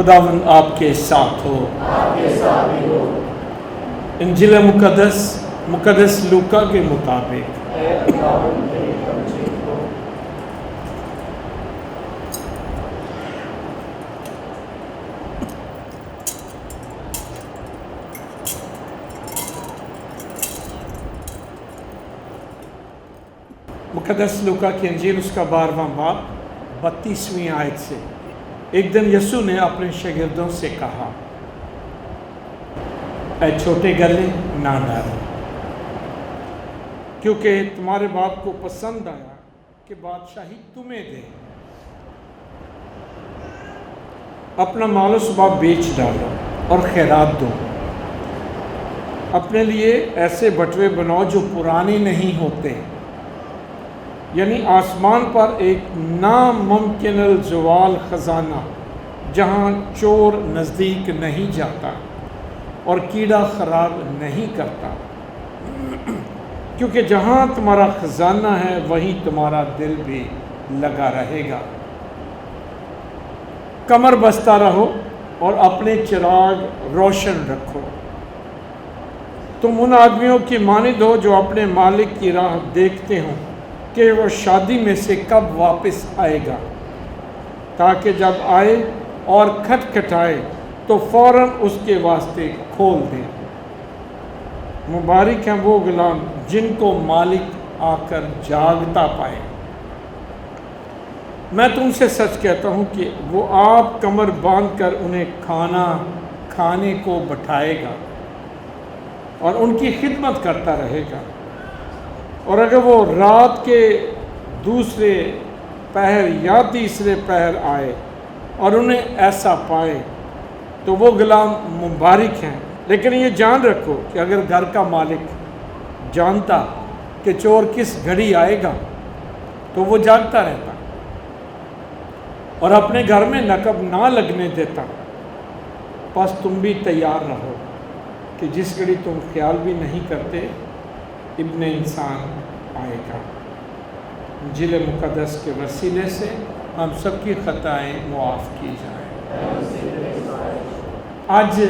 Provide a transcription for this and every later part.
خداوند آپ کے ساتھ ہو۔ انجیل مقدس لوکا کے مطابق۔ مقدس لوکا کی انجیل اس کا 12واں باب 32ویں آیت سے۔ ایک دن یسوع نے اپنے شاگردوں سے کہا، اے چھوٹے گلے نہ ڈرو، کیونکہ تمہارے باپ کو پسند آیا کہ بادشاہی تمہیں دے۔ اپنا مال و اسباب بیچ ڈالو اور خیرات دو۔ اپنے لیے ایسے بٹوے بناؤ جو پرانے نہیں ہوتے، یعنی آسمان پر ایک ناممکن الزوال خزانہ، جہاں چور نزدیک نہیں جاتا اور کیڑا خراب نہیں کرتا، کیونکہ جہاں تمہارا خزانہ ہے وہیں تمہارا دل بھی لگا رہے گا۔ کمر بستہ رہو اور اپنے چراغ روشن رکھو۔ تم ان آدمیوں کی مانند ہو جو اپنے مالک کی راہ دیکھتے ہوں کہ وہ شادی میں سے کب واپس آئے گا، تاکہ جب آئے اور کھٹکھٹائے تو فوراً اس کے واسطے کھول دے۔ مبارک ہیں وہ غلام جن کو مالک آ کر جاگتا پائے۔ میں تم سے سچ کہتا ہوں کہ وہ آپ کمر باندھ کر انہیں کھانا کھانے کو بٹھائے گا اور ان کی خدمت کرتا رہے گا، اور اگر وہ رات کے دوسرے پہر یا تیسرے پہر آئے اور انہیں ایسا پائے تو وہ غلام مبارک ہیں۔ لیکن یہ جان رکھو کہ اگر گھر کا مالک جانتا کہ چور کس گھڑی آئے گا تو وہ جاگتا رہتا اور اپنے گھر میں نقب نہ لگنے دیتا۔ پس تم بھی تیار رہو کہ جس گھڑی تم خیال بھی نہیں کرتے ابن انسان آئے گا۔ انجیل مقدس کے وسیلے سے ہم سب کی خطائیں معاف کی جائیں۔ آج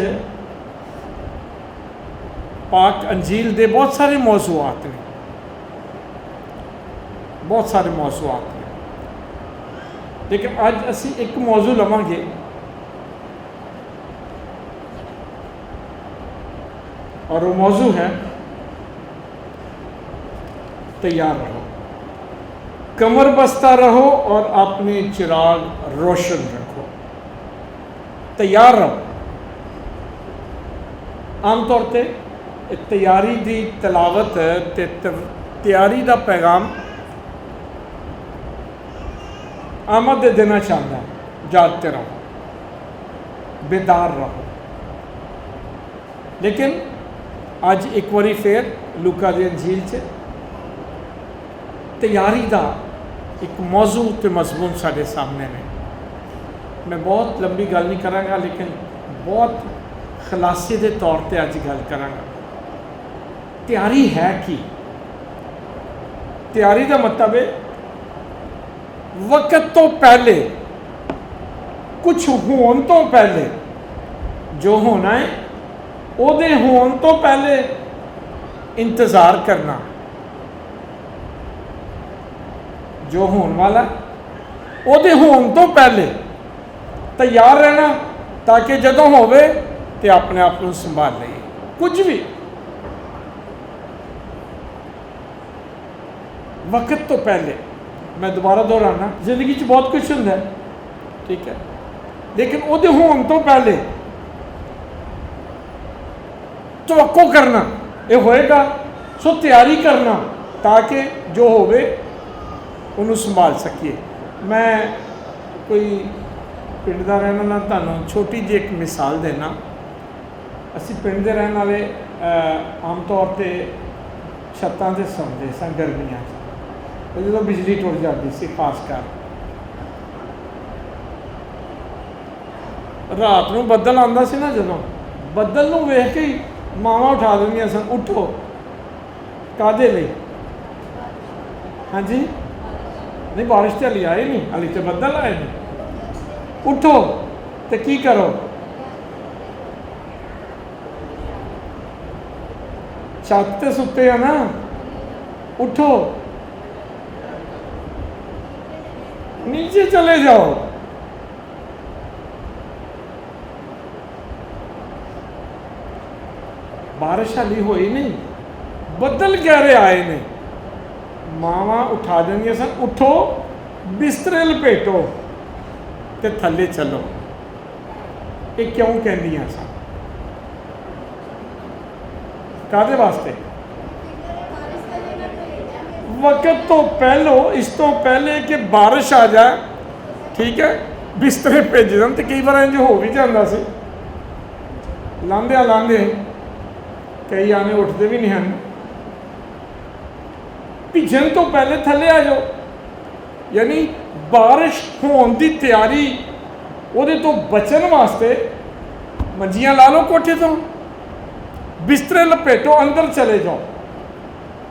پاک انجیل دے بہت سارے موضوعات ہیں، بہت سارے موضوعات ہیں، لیکن آج اسی ایک موضوع لواں گے، اور وہ موضوع ہے تیار رہو۔ کمر بستہ رہو اور اپنے چراغ روشن رکھو۔ تیار رہو۔ عام طور تے تیاری دی تلاوت تے تیاری دا پیغام آمد دے دینا چاہتا ہے، جاگتے رہو، بیدار رہو۔ لیکن آج ایک واری پھر لوکا دی انجیل سے تیاری دا ایک موضوع تے مضمون سارے سامنے میں بہت لمبی گل نہیں کراں گا، لیکن بہت خلاصے دے طور تے آج گل کراں گا۔ تیاری ہے کی؟ تیاری دا مطلب ہے وقت تو پہلے، کچھ ہون تو پہلے، جو ہونا ہے او دے ہون تو پہلے انتظار کرنا، جو ہون والا او دے ہون تو پہلے تیار رہنا، تاکہ جدوں ہوئے تے اپنے آپ کو سنبھال لئے۔ کچھ بھی وقت تو پہلے، میں دوبارہ دہرانا، زندگی چ بہت کچھ ہوندا ہے، ٹھیک ہے، لیکن او دے ہون تو پہلے توقع کرنا، یہ ہوئے گا، سو تیاری کرنا تاکہ جو ہوئے انہوں سنبھال سکیے۔ میں کوئی پنڈ دا رہنا نا، تانوں چھوٹی جی ایک مثال دینا۔ اسی پنڈ دے رہن والے عام طور تے چھتاں تے سوندے سن گرمیاں چ، جدوں بجلی ٹوٹ جاتی سی، خاص کر رات نوں بدل آندا سی نا، جدوں بدل نوں ویکھ کے ہی ماواں اٹھا دینیاں سن، اٹھو کادے لئی؟ ہاں جی، نہیں بارش تے ہلی آئے نہیں، ہلی تے بدل آئے نہیں، اٹھو تو کی کرو؟ چھت تے ستے ہیں نا، اٹھو نیچے چلے جاؤ۔ بارش حالی ہوئی نہیں، بدل گہرے آئے نے، ماواں اٹھا دیں سن، اٹھو بسترے لپیٹو تے تھلے چلو۔ یہ کیوں کہندیاں سن؟ کادے واسطے؟ وقت تو پہلو، اس تو پہلے کہ بارش آ جائے، ٹھیک ہے، بسترے بھیج دیں، تو کئی بار انج ہو بھی جاتا سی، لاندے کئی آنے اٹھتے بھی نہیں ہیں، بھیجن تو پہلے تھلے آ جاؤ۔ یعنی بارش ہون دی تیاری، وہ تو بچن واسطے منجیاں لا لو کوٹھے تو، بسترے لپیٹو، اندر چلے جاؤ،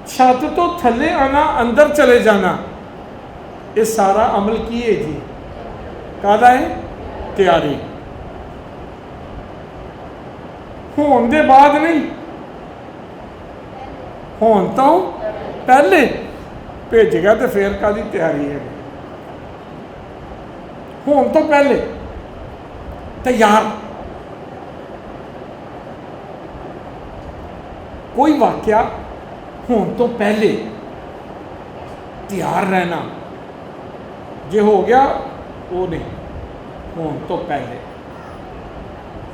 چھت تو تھلے آنا، اندر چلے جانا، یہ سارا عمل کی ہے جی؟ کہا ہے تیاری۔ ہون دے بعد نہیں، ہون تو پہلے بھیج گیا تو پھر کا دی تیاری ہے؟ ہون تو پہلے تیار۔ کوئی واقعہ ہون تو پہلے تیار رہنا، جے ہو گیا وہ نہیں، ہون تو پہلے۔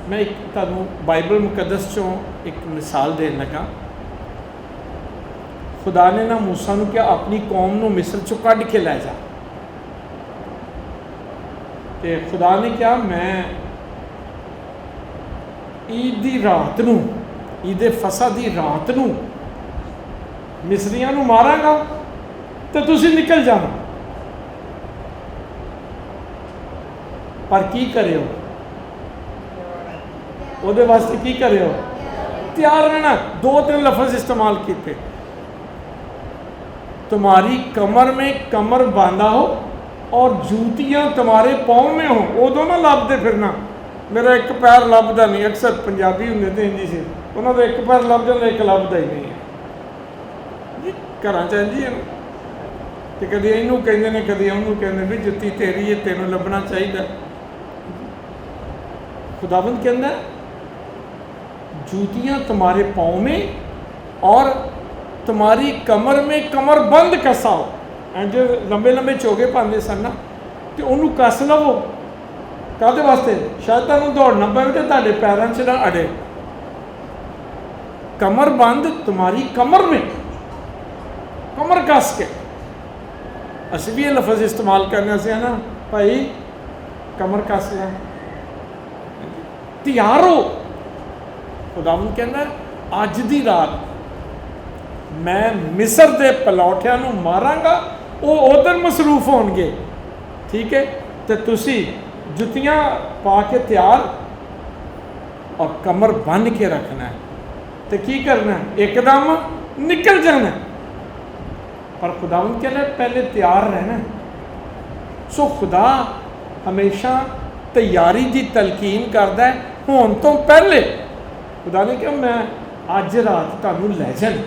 میں ایک تمہیں بائبل مقدس چوں ایک مثال دین لگا۔ خدا نے نا موسیٰ نو کیا اپنی قوم نو مصر چوں کڈ کے لے جا، کہ خدا نے کیا میں عید دی رات نو، عید فصح دی رات نو مصریاں نو ماراں گا تو تسی نکل جانا، پر کی کرے ہو؟ وہ دے واسطے کی کرے ہو؟ تیار رہنا۔ 2-3 لفظ استعمال کیتے، تمہاری کمر میں کمر باندھا ہو اور جوتیاں تمہارے پاؤں میں ہوں، وہ دو نہ لب دے پھرنا، میرا ایک پیر لبدا نہیں۔ اکثر پنجابی ہوں تھے انجی سے، انہوں نے ایک پیر لب جانا، ایک لبدا ہی نہیں ہے جی، گھراں چ انجی ہے کہ کدی اینوں کہندے نے، کدی اونوں کہندے بھی جتی تیری ہے، تینوں لبنا چاہیے۔ خداوند کہندا ہے جوتیاں تمہارے پاؤں میں اور تمہاری کمر میں کمر بند کساؤ۔ جو لمبے لمبے چوگے پاندے سن نا، تو انہوں کس لو، کہتے واسطے شاید تمہیں دوڑنا پڑے تو تھوڑے پیراں چ نہ اڑے۔ کمر بند تمہاری کمر میں، کمر کس کے۔ اسی بھی یہ لفظ استعمال کرنے سے ہے نا بھائی، کمر کس لیں، تیار ہو۔ خداوند کہنا ہے اج دی رات میں مصر دے پلوٹھیاں نو ماراں گا، وہ ادھر مصروف ہون گے، ٹھیک ہے، تو تسی جتیاں پا کے تیار اور کمر بن کے رکھنا ہے، تو کی کرنا ہے؟ ایک دم نکل جانا ہے۔ پر خداوند کہنا ہے پہلے تیار رہنا ہے۔ سو خدا ہمیشہ تیاری دی تلقین کرتا ہے ہون تو پہلے۔ خدا نے کہا میں اج رات تمہیں لے جانا،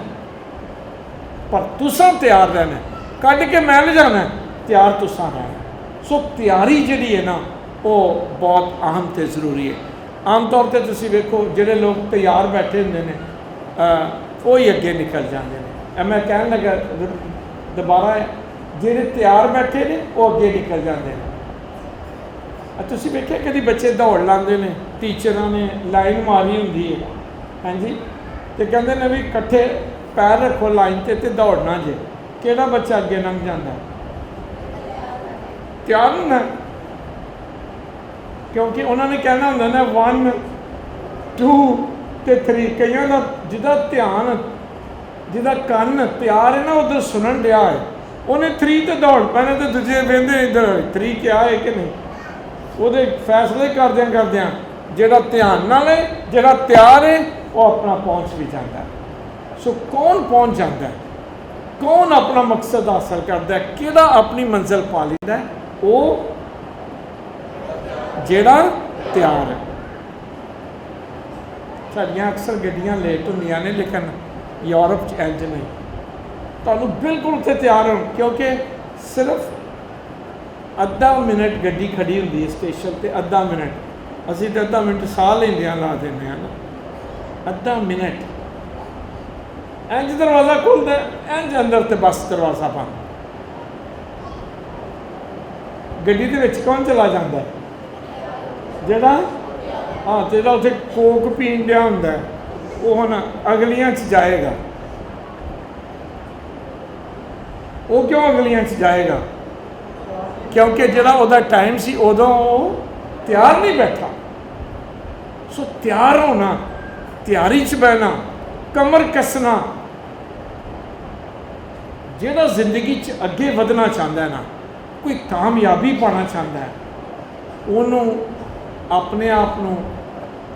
پر تساں تیار رہنا ہے، کڈ کے میں لے جانا ہے، تیار تساں رہنا۔ سو تیاری جڑی ہے نا وہ بہت اہم تے ضروری ہے۔ عام طور پہ تسی ویکھو جڑے لوگ تیار بیٹھے ہوندے نے وہی اگے نکل جاندے نے۔ میں کہن لگا دوبارہ ہے، جڑے تیار بیٹھے نے وہ اگے نکل جاندے نے۔ تسی ویکھیا کدی بچے دوڑ لاندے نے، ٹیچراں نے لائن ماری ہوندی ہے، ہاں جی، تے کہندے نے بھی کٹھے پیر رکھو لائن تے دوڑنا جے، کیڑا بچہ اگے لنਘ جاندا ہے؟ تیار ہونا، کیونکہ انہوں نے کہنا ہوندہ نا 1 2 تے 3، کئیاں دا جدا دھیان، جدا کن تیار ہے نا ادھر سنن دیا ہے، انہیں 3 تے دوڑ پہنے تے دوجے ویندے ادھر 3 کیا ہے کہ نہیں، وہ دے فیصلے کردیاں جڑا دھیان نہ لے، جڑا تیار ہے وہ اپنا پہنچ بھی جاتا ہے۔ سو کون پہنچ جاتا ہے؟ کون اپنا مقصد حاصل کرتا ہے؟ کیڑا اپنی منزل پا لیتا ہے؟ وہ جیڑا ਤਿਆਰ ਹੈ। ਸਾਡੀਆਂ ਅਕਸਰ ਗੱਡੀਆਂ ਲੇਟ ਹੁੰਦੀਆਂ ਨੇ, ਲੇਕਿਨ ਯੂਰਪ 'ਚ ਇੰਜ ਨਹੀਂ, ਤੁਹਾਨੂੰ ਬਿਲਕੁਲ ਉੱਥੇ ਤਿਆਰ ਹੋ, ਕਿਉਂਕਿ ਸਿਰਫ ਅੱਧਾ ਮਿੰਟ ਗੱਡੀ ਖੜੀ ਹੁੰਦੀ ਹੈ ਸਟੇਸ਼ਨ 'ਤੇ, ਅੱਧਾ ਮਿੰਟ। ਅਸੀਂ ਤਾਂ ਅੱਧਾ ਮਿੰਟ ਸਾਹ ਲੈਂਦੇ ਹਾਂ, ਲਾ ਦਿੰਦੇ ਹਾਂ ਨਾ, ਅੱਧਾ ਮਿੰਟ ਇੰਜ ਦਰਵਾਜ਼ਾ ਖੁੱਲ੍ਹਦਾ, ਇੰਜ ਅੰਦਰ ਤੇ ਬਸ ਦਰਵਾਜ਼ਾ ਬੰਦ। ਗੱਡੀ ਦੇ ਵਿੱਚ ਕੌਣ ਚਲਾ ਜਾਂਦਾ? ਜਿਹੜਾ ਜਿਹੜਾ ਉੱਥੇ ਕੋਕ ਪੀਣ ਡਿਆ ਹੁੰਦਾ, ਉਹ ਹੁਣ ਅਗਲੀਆਂ 'ਚ ਜਾਏਗਾ। ਉਹ ਕਿਉਂ ਅਗਲੀਆਂ 'ਚ ਜਾਏਗਾ? ਕਿਉਂਕਿ ਜਿਹੜਾ ਉਹਦਾ ਟਾਈਮ ਸੀ ਉਦੋਂ ਉਹ ਤਿਆਰ ਨਹੀਂ ਬੈਠਾ। ਸੋ ਤਿਆਰ ਹੋਣਾ, ਤਿਆਰੀ 'ਚ ਬਹਿਣਾ, ਕਮਰ ਕੱਸਣਾ। ਜਿਹੜਾ ਜ਼ਿੰਦਗੀ 'ਚ ਅੱਗੇ ਵਧਣਾ ਚਾਹੁੰਦਾ ਹੈ ਨਾ, ਕੋਈ ਕਾਮਯਾਬੀ ਪਾਉਣਾ ਚਾਹੁੰਦਾ ਹੈ, ਉਹਨੂੰ ਆਪਣੇ ਆਪ ਨੂੰ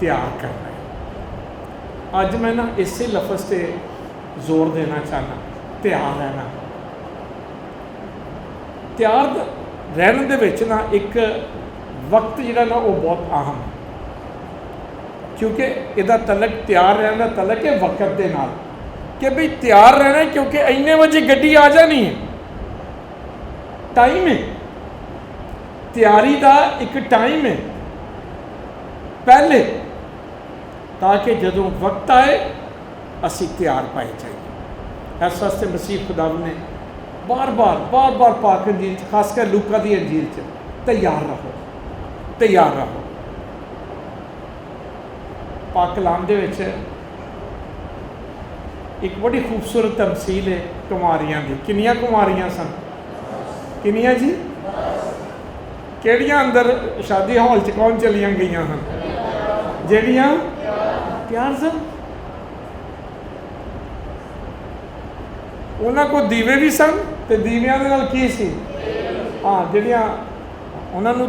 ਤਿਆਰ ਕਰਨਾ ਹੈ। ਅੱਜ ਮੈਂ ਨਾ ਇਸੇ ਲਫ਼ਜ਼ 'ਤੇ ਜ਼ੋਰ ਦੇਣਾ ਚਾਹੁੰਦਾ, ਤਿਆਰ ਰਹਿਣਾ। ਤਿਆਰ ਰਹਿਣ ਦੇ ਵਿੱਚ ਨਾ ਇੱਕ ਵਕਤ ਜਿਹੜਾ ਨਾ ਉਹ ਬਹੁਤ ਅਹਿਮ ਹੈ, ਕਿਉਂਕਿ ਇਹਦਾ ਤਲਕ, ਤਿਆਰ ਰਹਿਣ ਦਾ ਤਲਕ ਹੈ ਵਕਤ ਦੇ ਨਾਲ, ਕਿ ਬਈ ਤਿਆਰ ਰਹਿਣਾ, ਕਿਉਂਕਿ ਇੰਨੇ ਵਜੇ ਗੱਡੀ ਆ ਜਾਣੀ ਹੈ। ਟਾਈਮ ਹੈ, ਤਿਆਰੀ ਦਾ ਇੱਕ ਟਾਈਮ ਹੈ ਪਹਿਲੇ, ਤਾਂ ਕਿ ਜਦੋਂ ਵਕਤ ਆਏ ਅਸੀਂ ਤਿਆਰ ਪਾਏ ਜਾਈਏ। ਇਸ ਵਾਸਤੇ ਮਸੀਹ ਖੁਦਾਵੰਦ ਨੇ ਬਾਰ ਬਾਰ ਪਾਕ ਅੰਜੀਲ 'ਚ, ਖਾਸ ਕਰ ਲੂਕਾ ਦੀ ਅੰਜੀਲ 'ਚ, ਤਿਆਰ ਰਹੋ, ਤਿਆਰ ਰਹੋ। ਪਾਕ ਕਲਾਮ ਦੇ ਵਿੱਚ ਇੱਕ ਬੜੀ ਖੂਬਸੂਰਤ ਤਮਸੀਲ ਹੈ ਕੁਮਾਰੀਆਂ ਦੀ। ਕਿੰਨੀਆਂ ਕੁਮਾਰੀਆਂ ਸਨ? ਕਿੰਨੀਆਂ ਜੀ? ਕਿਹੜੀਆਂ ਅੰਦਰ ਸ਼ਾਦੀ ਹਾਲ 'ਚ ਕੌਣ ਚਲੀਆਂ ਗਈਆਂ ਹਨ? ਜਿਹੜੀਆਂ ਤਿਆਰ ਸਨ। ਉਹਨਾਂ ਕੋਲ ਦੀਵੇ ਵੀ ਸਨ, ਤੇ ਦੀਵਿਆਂ ਦੇ ਨਾਲ ਕੀ ਸੀ? ਜਿਹੜੀਆਂ ਉਹਨਾਂ ਨੂੰ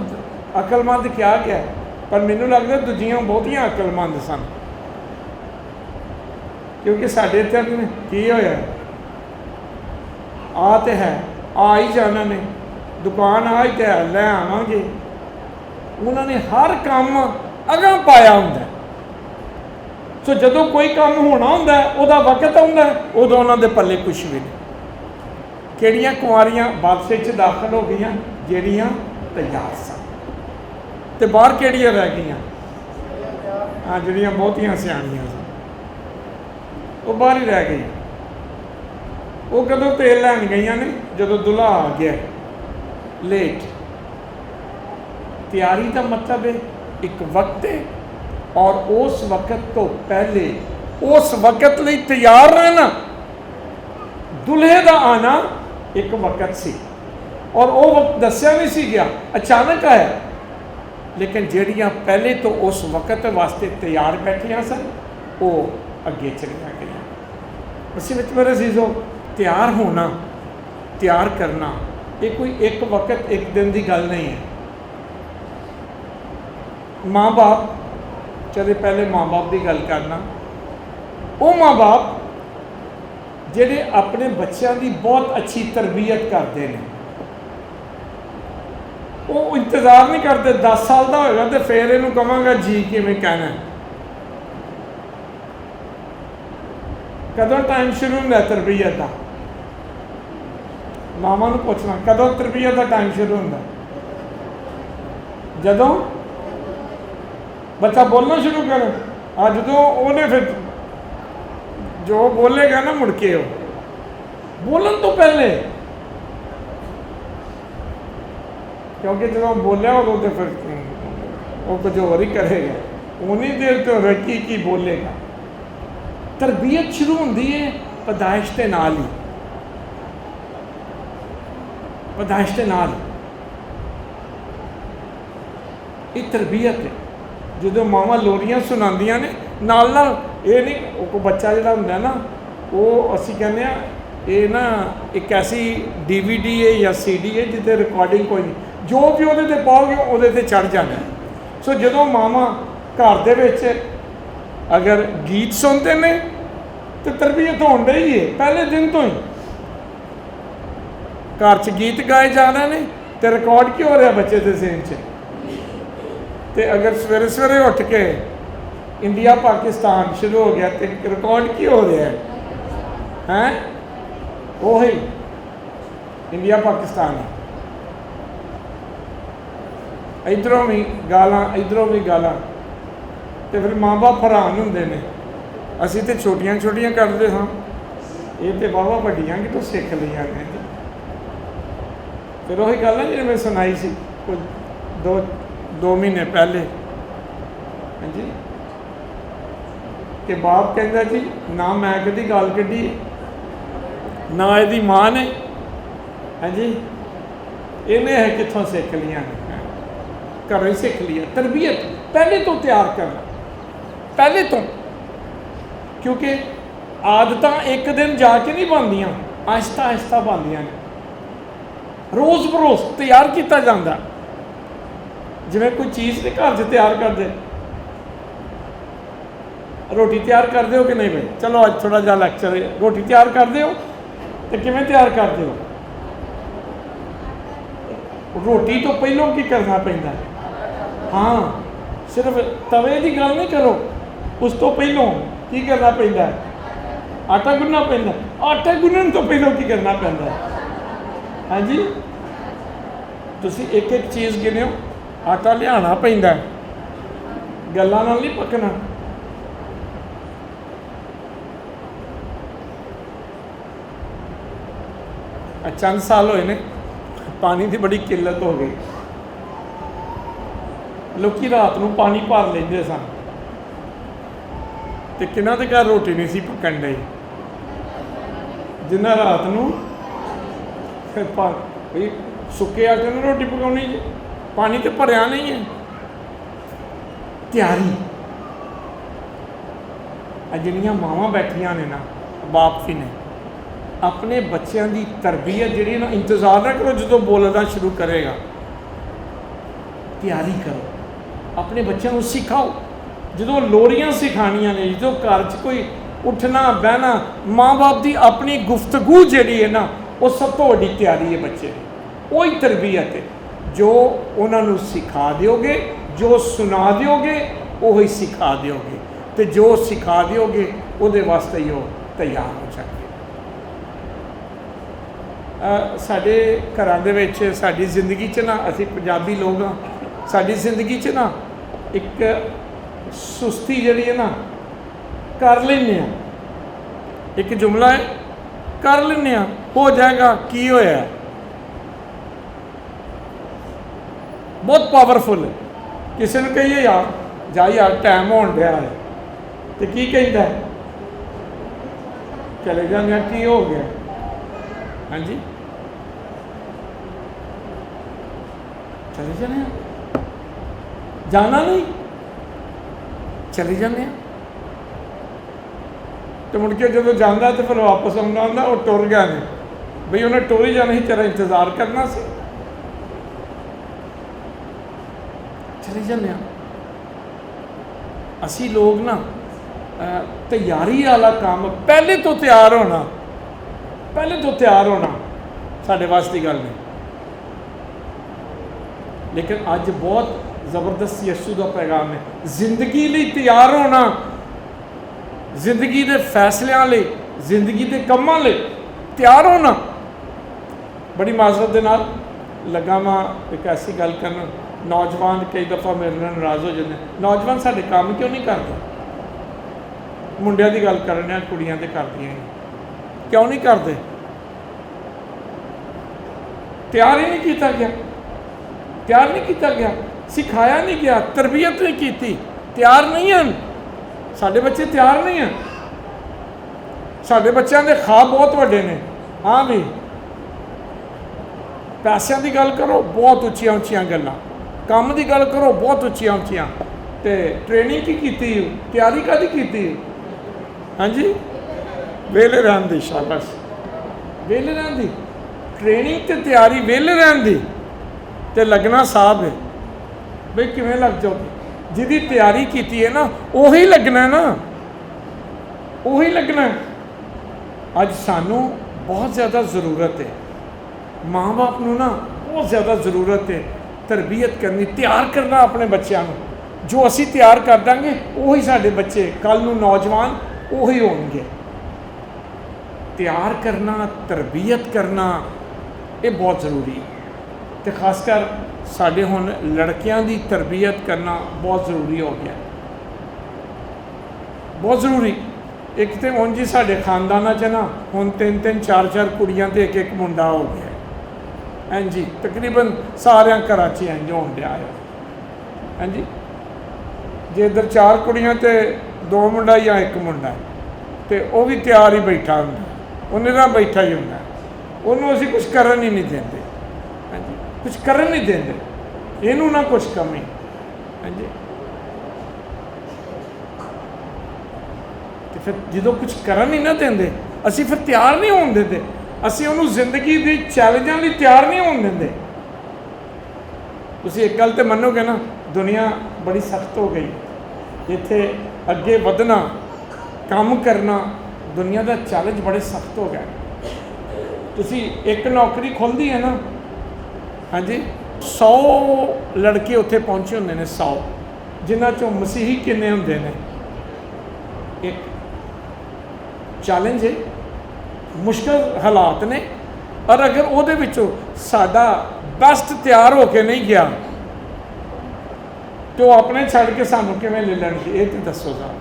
ਅਕਲਮੰਦ ਕਿਹਾ ਗਿਆ, ਪਰ ਮੈਨੂੰ ਲੱਗਦਾ ਦੂਜੀਆਂ ਬਹੁਤੀਆਂ ਅਕਲਮੰਦ ਸਨ, ਕਿਉਂਕਿ ਸਾਡੇ ਇੱਥੇ ਕੀ ਹੋਇਆ, ਆ ਤੇ ਹੈ, ਆ ਹੀ ਜਾਣਾ ਨੇ, ਦੁਕਾਨ ਆ ਹੀ ਤੇ ਹੈ, ਲੈ ਆਵਾਂਗੇ। ਉਹਨਾਂ ਨੇ ਹਰ ਕੰਮ ਅਗਾਂਹ ਪਾਇਆ ਹੁੰਦਾ। ਸੋ ਜਦੋਂ ਕੋਈ ਕੰਮ ਹੋਣਾ ਹੁੰਦਾ, ਉਹਦਾ ਵਕਤ ਆਉਂਦਾ, ਉਦੋਂ ਉਹਨਾਂ ਦੇ ਪੱਲੇ ਕੁਛ ਵੀ ਨਹੀਂ। ਕਿਹੜੀਆਂ ਕੁਆਰੀਆਂ ਬਾਦਸ਼ਾਹ 'ਚ ਦਾਖਲ ਹੋ ਗਈਆਂ? ਜਿਹੜੀਆਂ ਤਿਆਰ ਸਨ। ਤੇ ਬਾਹਰ ਕਿਹੜੀਆਂ ਰਹਿ ਗਈਆਂ? ਜਿਹੜੀਆਂ ਬਹੁਤੀਆਂ ਸਿਆਣੀਆਂ ਸਨ, ਉਹ ਬਾਹਰ ਹੀ ਰਹਿ ਗਈਆਂ। ਉਹ ਕਦੋਂ ਤੇਲ ਲੈਣ ਗਈਆਂ ਨੇ? ਜਦੋਂ ਦੁल्हा ਆ ਗਿਆ ਲੇਟ। ਤਿਆਰੀ ਦਾ ਮਤਲਬ ਹੈ ਇੱਕ ਵਕਤ ਹੈ, ਔਰ ਉਸ ਵਕਤ ਤੋਂ ਪਹਿਲੇ ਉਸ ਵਕਤ ਲਈ ਤਿਆਰ ਰਹਿਣਾ। ਦੁल्हे ਦਾ ਆਣਾ ਇੱਕ ਵਕਤ ਸੀ, ਔਰ ਉਹ ਵਕਤ ਦੱਸਿਆ ਨਹੀਂ ਸੀ ਗਿਆ, ਅਚਾਨਕ ਆਇਆ। ਲੇਕਿਨ ਜਿਹੜੀਆਂ ਪਹਿਲੇ ਤੋਂ ਉਸ ਵਕਤ ਵਾਸਤੇ ਤਿਆਰ ਬੈਠੀਆਂ ਸਨ, ਉਹ ਅੱਗੇ ਚਲੀਆਂ ਗਈਆਂ। ਅਸੀਂ ਵਿੱਚ ਮੇਰੇ ਅਜ਼ੀਜ਼ੋ, ਤਿਆਰ ਹੋਣਾ, ਤਿਆਰ ਕਰਨਾ, ਇਹ ਕੋਈ ਇੱਕ ਵਕਤ ਇੱਕ ਦਿਨ ਦੀ ਗੱਲ ਨਹੀਂ ਹੈ। ਮਾਂ ਬਾਪ, ਚਲੇ ਪਹਿਲੇ ਮਾਂ ਬਾਪ ਦੀ ਗੱਲ ਕਰਨਾ। ਉਹ ਮਾਂ ਬਾਪ ਜਿਹੜੇ ਆਪਣੇ ਬੱਚਿਆਂ ਦੀ ਬਹੁਤ ਅੱਛੀ ਤਰਬੀਅਤ ਕਰਦੇ ਨੇ, ਉਹ ਇੰਤਜ਼ਾਰ ਨਹੀਂ ਕਰਦੇ 10 ਸਾਲ ਦਾ ਹੋਏਗਾ ਤੇ ਫਿਰ ਇਹਨੂੰ ਕਹਾਂਗਾ ਜੀ ਕਿਵੇਂ ਕਹਿਣਾ। ਕਦੋਂ ਟਾਈਮ ਸ਼ੁਰੂ ਹੁੰਦਾ ਤਰਬੀਅਤ ਦਾ? ਮਾਵਾਂ ਨੂੰ ਪੁੱਛਣਾ, ਕਦੋਂ ਤਰਬੀਅਤ ਦਾ ਟਾਈਮ ਸ਼ੁਰੂ ਹੁੰਦਾ? ਜਦੋਂ ਬੱਚਾ ਬੋਲਣਾ ਸ਼ੁਰੂ ਕਰੇ। ਜਦੋਂ ਉਹਨੇ ਫਿਰ ਜੋ ਬੋਲੇਗਾ ਨਾ, ਮੁੜ ਕੇ ਉਹ ਬੋਲਣ ਤੋਂ ਪਹਿਲੇ, ਕਿਉਂਕਿ ਜਦੋਂ ਬੋਲਿਆ ਉਦੋਂ ਤੇ ਫਿਰ ਉਹ ਕੁਝ ਹੋਰ ਹੀ ਕਰੇਗਾ, ਉਨੀ ਦੇਰ ਤੋਂ ਰੱਖੀ ਕੀ ਬੋਲੇਗਾ। ਤਰਬੀਅਤ ਸ਼ੁਰੂ ਹੁੰਦੀ ਹੈ ਪੈਦਾਇਸ਼ ਦੇ ਨਾਲ ਹੀ, ਪੈਦਾਇਸ਼ ਦੇ ਨਾਲ ਇਹ ਤਰਬੀਅਤ ਹੈ। ਜਦੋਂ ਮਾਵਾਂ ਲੋਰੀਆਂ ਸੁਣਾਉਂਦੀਆਂ ਨੇ, ਨਾਲ ਨਾਲ ਇਹ ਨਹੀਂ, ਉਹ ਬੱਚਾ ਜਿਹੜਾ ਹੁੰਦਾ ਨਾ, ਉਹ ਅਸੀਂ ਕਹਿੰਦੇ ਹਾਂ ਇਹ ਨਾ ਇੱਕ ਐਸੀ DVD ਹੈ ਜਾਂ CD ਹੈ ਜਿਹਦੇ ਰਿਕਾਰਡਿੰਗ ਕੋਈ ਨਹੀਂ, ਜੋ ਵੀ ਉਹਦੇ 'ਤੇ ਪਾਓਗੇ ਉਹਦੇ 'ਤੇ ਚੜ੍ਹ ਜਾਣਾ। ਸੋ ਜਦੋਂ ਮਾਵਾਂ ਘਰ ਦੇ ਵਿੱਚ ਅਗਰ ਗੀਤ ਸੁਣਦੇ ਨੇ ਤਾਂ ਤਰਬੀਅਤ ਹੋਣ ਰਹੀ ਹੈ ਪਹਿਲੇ ਦਿਨ ਤੋਂ ਹੀ। ਘਰ 'ਚ ਗੀਤ ਗਾਏ ਜਾ ਰਹੇ ਨੇ ਤੇ ਰਿਕਾਰਡ ਕੀ ਹੋ ਰਿਹਾ ਬੱਚੇ ਦੇ ਜ਼ਿਹਨ 'ਚ? تو اگر سویرے سویرے اٹھ کے انڈیا پاکستان شروع ہو گیا تو ریکارڈ کی ہو رہا ہے وہی انڈیا پاکستان ادھروں بھی گالاں ادھروں بھی گالاں تو پھر ماں باپ حیران ہوندے نے اسی تو چھوٹیاں چھوٹیاں کرتے ہاں یہ تو واہوا وڈیاں کہ تو سیکھ لیاں نے پھر وہی گل ہے جی میں سنائی سی کچھ دو مہینے پہلے ہاں جی کہ باپ کہندا جی نہ میں کدی گل کڈی نہ یہ ماں نے ہاں جی انہیں کتوں سیکھ لیاں نے گھروں ہی سیکھ لیا تربیت پہلے تو تیار کرنا پہلے تو کیونکہ عادتاں ایک دن جا کے نہیں بندیاں آہستہ آہستہ بندیاں نے روز بروز تیار کیتا جاندہ جی میں کوئی چیز نہیں گھر سے تیار کر دے روٹی تیار کر دے ہو کہ نہیں بھائی چلو آج تھوڑا جا لیکچر ہے روٹی تیار کر دے ہو تو کیویں تیار کر دے ہو روٹی تو پہلوں کی کرنا پہنتا ہے ہاں صرف توے کی گل نہیں کرو اس تو پہلوں کی کرنا پہنتا ہے آٹا گننا پہنتا ہے آٹا گنن تو پہلوں کی کرنا پہنتا ہے ہاں جی تسی ایک ایک چیز گنے ہو آٹا لیانا پہنتا ہے گلاں نال نہیں پکنا چند سال ہوئے نے پانی کی بڑی قلت ہو گئی لوکی رات نو پانی بھر لیندے سن تے کنہاں دے گھر روٹی نہیں سی پکن ڈئی جنہاں رات نو سکے آٹے نے روٹی پکاؤنی جی پانی تو بھریا نہیں ہے تیاری جنیاں ماواں بیٹھیاں نے نا باپ بھی نے اپنے بچیاں دی تربیت جڑی نا انتظار نہ کرو جدوں بولنا شروع کرے گا تیاری کرو اپنے بچوں کو سکھاؤ جدوں لوریاں سکھانیاں نے جدوں گھر چ کوئی اٹھنا بہنا ماں باپ دی اپنی گفتگو جڑی ہے نا وہ سب تو بڑی تیاری ہے بچے کی وہی تربیت ہے جو انہوں نے سکھا دیو گے جو سنا دیو گے وہی سکھا دیو گے تو جو سکھا دیو گے وہ دے واسطے ہی وہ تیار ہو جائے ساڈے گھراں دے وچ ساڈی زندگی چ نا اسی پنجابی لوگ ہاں ساڈی زندگی چ نا ایک سستی جڑی ہے نا کر لینے ہاں ایک جملہ ہے کر لینے ہاں ہو جائے گا کی ہویا بہت پاورفل ہے کسی نے کہیے یار جا یار ٹائم ہون ڈیا ہے تو کی کہتا ہے چلے جانے کی ہو گیا ہاں جی چلے جانے جانا نہیں چلے جانے تو مڑ کے جب جانا تو پھر واپس آنا آتا وہ ٹر گیا نہیں بھئی انہیں ٹر ہی جانا ہی تیرا انتظار کرنا سی چلے جانے اسی لوگ نا تیاری والا کام پہلے تو تیار ہونا ساڈے واسطے گل نہیں لیکن اج بہت زبردست یسوع دا پیغام ہے زندگی لئی تیار ہونا زندگی دے فیصلیاں لئی زندگی دے کماں لئی تیار ہونا بڑی معذرت دے نال لگا میں ایک ایسی گل کرنا نوجوان کئی دفعہ میرے نال ناراض ہو جاتے ہیں نوجوان ساڈے کام کیوں نہیں کرتے منڈیاں دی گل کرنے ہیں کڑیاں تے کردیاں کیوں نہیں کرتے تیار ہی نہیں کیتا گیا تیار نہیں کیتا گیا سکھایا نہیں گیا تربیت نہیں کیتی تیار نہیں ہیں ساڈے بچے تیار نہیں ہیں ساڈے بچیاں دے خواب بہت وڈے نے ہاں بھی پیسوں کی گل کرو بہت اچھیاں اچھیاں گلاں کام کی گل کرو بہت اچھیاں اچھیاں تے ٹریننگ کی کیتی تیاری کدی کیتی ہاں جی ویلے رہن دی شاباش ویلے رہن دی ٹریننگ تے تیاری ویلے رہن دی تے لگنا صاحب ہے بھئی کیویں لگ جاؤ گی جی تیاری کیتی ہے نا وہی لگنا ہے نا وہی لگنا ہے اج سانوں بہت زیادہ ضرورت ہے ماں باپ نو نا بہت زیادہ ضرورت ہے تربیت کرنی تیار کرنا اپنے بچیاں کو ਜੋ ਅਸੀਂ ਤਿਆਰ ਕਰ ਦਾਂਗੇ ਉਹੀ ਸਾਡੇ ਬੱਚੇ ਕੱਲ੍ਹ ਨੂੰ ਨੌਜਵਾਨ ਉਹੀ ਹੋਣਗੇ। ਤਿਆਰ ਕਰਨਾ, ਤਰਬੀਅਤ ਕਰਨਾ ਇਹ ਬਹੁਤ ਜ਼ਰੂਰੀ ਹੈ। ਅਤੇ ਖਾਸ ਕਰ ਸਾਡੇ ਹੁਣ ਲੜਕਿਆਂ ਦੀ ਤਰਬੀਅਤ ਕਰਨਾ ਬਹੁਤ ਜ਼ਰੂਰੀ ਹੋ ਗਿਆ, ਬਹੁਤ ਜ਼ਰੂਰੀ। ਇੱਕ ਤਾਂ ਹੁਣ ਜੀ ਸਾਡੇ ਖਾਨਦਾਨਾਂ 'ਚ ਨਾ ਹੁਣ 3-3 4-4 ਕੁੜੀਆਂ ਅਤੇ ਇੱਕ ਮੁੰਡਾ ਹੋ ਗਿਆ। ਹਾਂਜੀ, ਤਕਰੀਬਨ ਸਾਰਿਆਂ ਘਰਾਂ 'ਚ ਇੰਝ ਹੋਣ ਡਿਆ ਹੈ। ਹਾਂਜੀ, ਜੇ ਇੱਧਰ 4 ਕੁੜੀਆਂ ਅਤੇ 2 ਮੁੰਡਾ ਜਾਂ 1 ਮੁੰਡਾ ਅਤੇ ਉਹ ਵੀ ਤਿਆਰ ਹੀ ਬੈਠਾ ਹੁੰਦਾ, ਉਹਨੇ ਤਾਂ ਬੈਠਾ ਹੀ ਹੁੰਦਾ, ਉਹਨੂੰ ਅਸੀਂ ਕੁਛ ਕਰਨ ਹੀ ਨਹੀਂ ਦਿੰਦੇ। ਹਾਂਜੀ, ਕੁਛ ਕਰਨ ਨਹੀਂ ਦਿੰਦੇ, ਇਹਨੂੰ ਨਾ ਕੁਛ ਕਮੀ। ਹਾਂਜੀ, ਅਤੇ ਫਿਰ ਜਦੋਂ ਕੁਛ ਕਰਨ ਨਹੀਂ ਨਾ ਦਿੰਦੇ ਅਸੀਂ ਫਿਰ ਤਿਆਰ ਨਹੀਂ ਹੋਣ ਦਿੰਦੇ, ਅਸੀਂ ਉਹਨੂੰ ਜ਼ਿੰਦਗੀ ਦੀ ਚੈਲੰਜਾਂ ਲਈ ਤਿਆਰ ਨਹੀਂ ਹੋਣ ਦਿੰਦੇ। ਤੁਸੀਂ ਇੱਕ ਗੱਲ ਤਾਂ ਮੰਨੋਗੇ ਨਾ, ਦੁਨੀਆ ਬੜੀ ਸਖਤ ਹੋ ਗਈ। ਇੱਥੇ ਅੱਗੇ ਵਧਣਾ, ਕੰਮ ਕਰਨਾ, ਦੁਨੀਆ ਦਾ ਚੈਲੰਜ ਬੜੇ ਸਖਤ ਹੋ ਗਿਆ। ਤੁਸੀਂ ਇੱਕ ਨੌਕਰੀ ਖੁੱਲ੍ਹਦੀ ਹੈ ਨਾ, ਹਾਂਜੀ, 100 ਲੜਕੇ ਉੱਥੇ ਪਹੁੰਚੇ ਹੁੰਦੇ ਨੇ, 100, ਜਿਨ੍ਹਾਂ 'ਚੋਂ ਮਸੀਹੀ ਕਿੰਨੇ ਹੁੰਦੇ ਨੇ? ਇੱਕ ਚੈਲੰਜ ਹੈ, ਮੁਸ਼ਕਲ ਹਾਲਾਤ ਨੇ, ਔਰ ਅਗਰ ਉਹਦੇ ਵਿੱਚੋਂ ਸਾਡਾ ਬੈਸਟ ਤਿਆਰ ਹੋ ਕੇ ਨਹੀਂ ਗਿਆ ਤੇ ਉਹ ਆਪਣੇ ਛੱਡ ਕੇ ਸਾਨੂੰ ਕਿਵੇਂ ਲੈ ਲੈਣਗੇ? ਇਹ ਤਾਂ ਦੱਸੋ ਸਾਰਾ।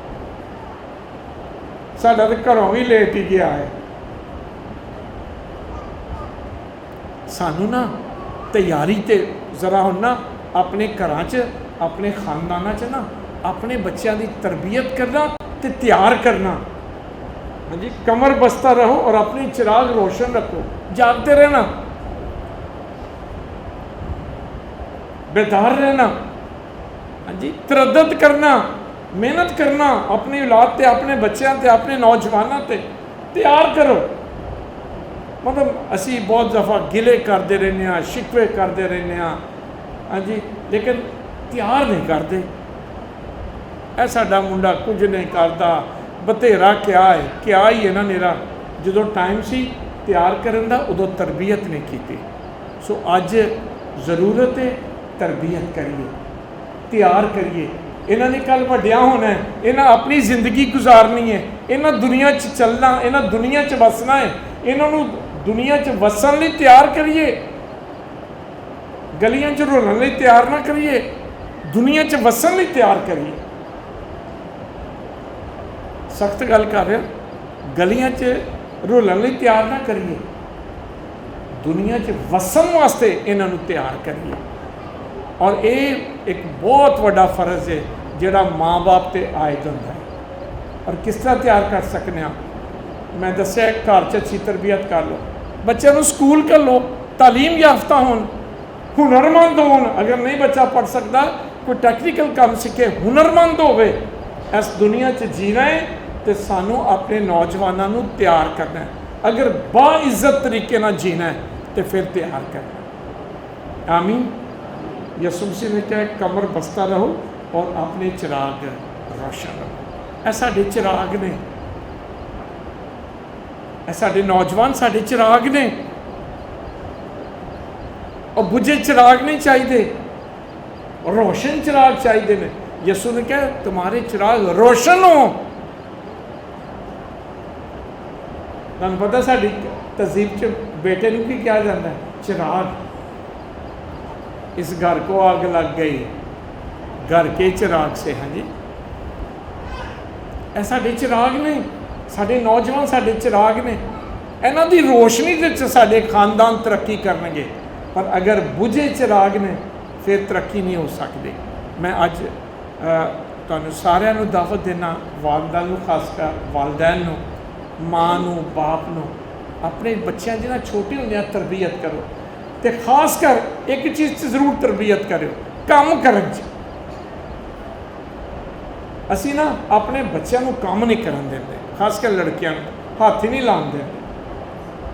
ਸਾਡਾ ਤਾਂ ਘਰੋਂ ਵੀ ਲੇਟ ਹੀ ਗਿਆ ਹੈ। ਸਾਨੂੰ ਨਾ ਤਿਆਰੀ ਤੇ ਜ਼ਰਾ ਹੁਣ ਨਾ ਆਪਣੇ ਘਰਾਂ 'ਚ, ਆਪਣੇ ਖਾਨਦਾਨਾਂ 'ਚ ਨਾ ਆਪਣੇ ਬੱਚਿਆਂ ਦੀ ਤਰਬੀਅਤ ਕਰਨਾ ਤੇ ਤਿਆਰ ਕਰਨਾ। ਹਾਂਜੀ, ਕਮਰ ਬਸਤਾ ਰਹੋ ਔਰ ਆਪਣੀ ਚਿਰਾਗ ਰੋਸ਼ਨ ਰੱਖੋ, ਜਾਗਤੇ ਰਹਿਣਾ, बेदार रहना। हाँ जी, तरद्दत करना, मेहनत करना, अपनी औलाद ते, अपने बच्चों ते, अपने नौजवानों ते तैयार करो। मतलब असी बहुत दफ़ा गिले करते रहने, शिकवे करते रहने, हाँ जी, लेकिन तैयार नहीं करते। ऐ साडा मुंडा कुछ नहीं करता, बतेरा क्या ही है ना मेरा। जो टाइम सी तैयार करन दा उदों तरबीयत नहीं की। सो अज ज़रूरत है तरबीयत करिए, तैयार करिए। इन्हों ने कल वड्डिया होना है, इन्हें अपनी ज़िंदगी गुजारनी है, इन्हें दुनिया च चलना, इन्हें दुनिया च वसना है। इन्हों दुनिया च वसन लई तैयार करिए, गलियां च रोलण लई तैयार ना करिए, दुनिया च वसन लई तैयार करिए। सख्त गल कर रहा, गलियां च रोलण लई तैयार ना करिए, दुनिया च वसन वास्ते इन्हों तैयार करिए। और ये एक बहुत बड़ा फर्ज है जिहड़ा माँ बाप ते आयद होंदा है। और किस तरह तैयार कर सकते हैं? मैं दस्सिया घर च अच्छी तरबियत कर लो, बच्चों को स्कूल कर लो, तालीम याफ्ता होन, हुनरमंद होन। अगर नहीं बच्चा पढ़ सकता, कोई टैक्नीकल काम सीखे, हुनरमंद होवे। इस दुनिया च जीना है तो सानू अपने नौजवानों को तैयार करना है। अगर बाइज्जत तरीके नाल जीना है तो फिर तैयार करना। आमीन। यसु मसीह ने कहा कमर बस्ता रहो और अपने चिराग रोशन रहो। ऐ साडे चिराग ने, ऐ साडे नौजवान साडे चिराग ने। और बुझे चिराग नहीं चाहिए, रोशन चिराग चाहिए ने। यसु ने कहा तुम्हारे चिराग रोशन हो। तुहानू पता साडी तहजीब च बेटे नूं की कहा जाता है? चिराग। इस घर को आग लग गई, घर के चिराग से। हाँ जी, ऐ साडे चिराग ने, साडे नौजवान साडे चिराग ने। इन्हां दी रोशनी दे साडे खानदान तरक्की करनगे। पर अगर बुझे चिराग ने फिर तरक्की नहीं हो सकती। मैं अज तुहानू सारिਆਂ ਨੂੰ दावत देना, वालदा नूं खासकर वालदैन नूं, माँ नूं, बाप नूं, अपने बच्चों जिन्हां छोटे होंदे तरबियत करो। तो खास कर एक चीज़ जरूर तरबियत करो, काम करन च। असी ना अपने बच्चों को काम नहीं करन देंदे, खासकर लड़कियां हाथ ही नहीं लाउण देंदे।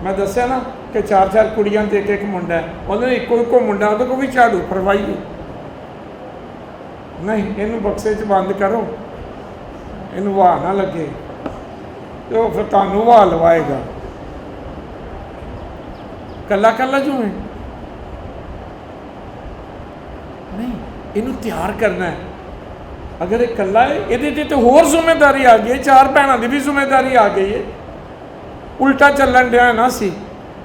मैं दस्सिया ना कि 4-4 कुड़ियां ते एक मुंडा है, उन्होंने इको मुंडा उहदे कोल भी झाड़ू फरवाइए। नहीं, इनू बक्से च बंद करो, इनू वाह ना लगे तो फिर तुहानू वाह लवाएगा। कला कला जो है नहीं, इनू तैयार करना है। अगर ये कला है ये तो होर जिम्मेदारी आ गई है, 4 भैनों की भी जिम्मेदारी आ गई है। उल्टा चलन दिया ना सी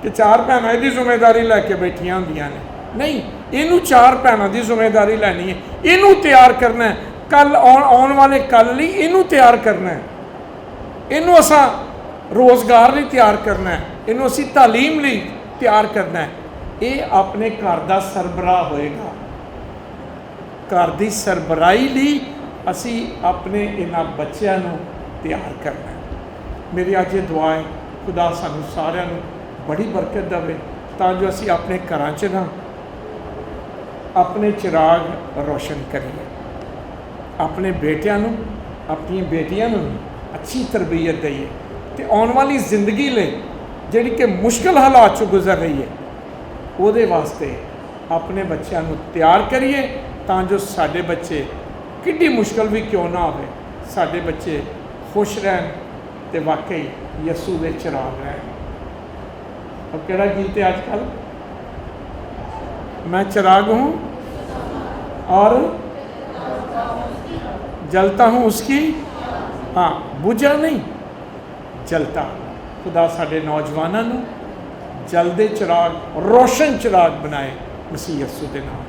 कि 4 भैनों की जिम्मेदारी लैके बैठिया होंदियां ने, नहीं, इनू 4 भैनों की जिम्मेदारी लैनी है, इनू तैयार करना है, कल आने वाले कल लिए इनू तैयार करना है, इनू असा रोज़गार लिए तैयार करना है, इनू असी तालीम लिए तैयार करना है। ये अपने घर का सरबराह होएगा, घर की सरबराही लिए असी अपने इन्हां बच्चों को तैयार करना है। मेरी अज ये दुआ है खुदा सानू सारिਆਂ ਨੂੰ बड़ी बरकत देवे, तां जो असी अपने घरां 'च ना अपने चिराग रोशन करिए, अपने बेटियां नूं अपनी बेटियां नूं अच्छी तरबियत दईए, तो आने वाली जिंदगी ले जिहड़ी कि मुश्किल हालात 'चों गुजर रही है ਉਹਦੇ वास्ते अपने बच्चों को तैयार करिए, तां जो साडे बच्चे किड्डी मुश्किल भी क्यों ना होवे, साडे बच्चे खुश रहन ते वाकई यसू दे चिराग रहन। अब केड़ा गीत है आजकल, मैं चिराग हूँ और जलता हूँ उसकी, हाँ बुझा नहीं जलता। खुदा साडे नौजवानों को जलदे चिराग रोशन चिराग बनाए मसीह यसू दे नाम।